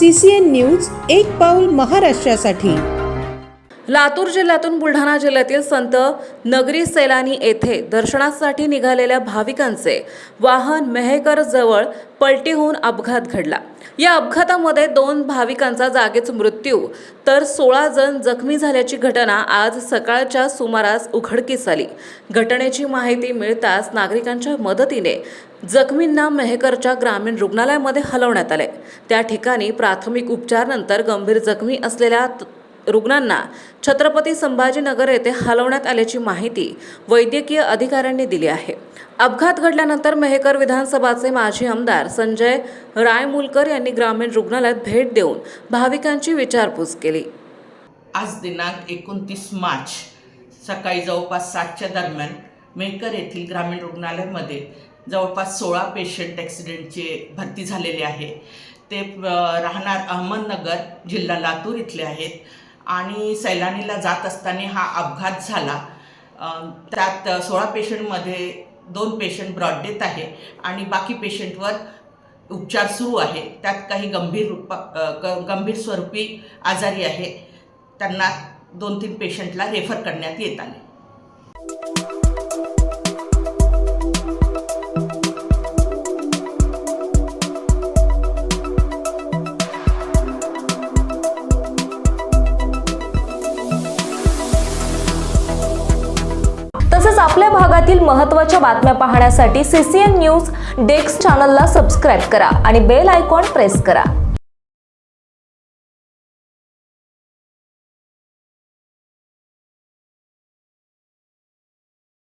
CCN news एक पाऊल महाराष्ट्रासाठी। लातूर जिल्ह्यातून बुलढाणा जिल्ह्यातील संत नगरी सैलानी येथे दर्शनासाठी निघालेल्या भाविकांचे वाहन मेहकर जवळ पलटी होऊन अपघात घडला। या अपघातामध्ये 2 भाविकांचा जागीच मृत्यू तर 16 जण जखमी झाल्याची घटना आज सकाळच्या सुमारास उघडकीस आली। घटनेची माहिती मिळताच नागरिकांच्या मदतीने जखमींना मेहकरच्या ग्रामीण रुग्णालयामध्ये हलवण्यात आले। त्या ठिकाणी प्राथमिक उपचारानंतर गंभीर जखमी असलेल्या रुग्णांना छत्रपती संभाजीनगर येथे हलवण्यात आल्याची माहिती वैद्यकीय अधिकाऱ्यांनी दिली आहे। अपघात घडल्यानंतर मेहकर विधानसभाचे माजी आमदार संजय रायमुलकर यांनी ग्रामीण रुग्णालयात भेट देऊन भाविकांची विचारपूस केली। आज दिनांक 29 मार्च सकाळी जवळपास 7च्या दरम्यान मेहकर येथील ग्रामीण रुग्णालयामध्ये जवळपास 16 पेशंट ॲक्सिडेंटचे भरती झालेले आहे। ते राहणार अहमदनगर जिल्हा लातूर इथले आहेत आणि सैलानीला जात असताना हा अपघात झाला। त्यात 16 पेशंटमध्ये 2 पेशंट ब्रॉड डेथ आहे आणि बाकी पेशंटवर उपचार सुरू आहे। त्यात काही गंभीर स्वरूपी आजारी आहे, त्यांना 2-3 पेशंटला रेफर करण्यात येत आले। तसेच आपल्या भागातील महत्त्वाच्या बातम्या पाहण्यासाठी CCN न्यूज डेस्क चॅनलला सबस्क्राइब करा आणि बेल आयकॉन प्रेस करा।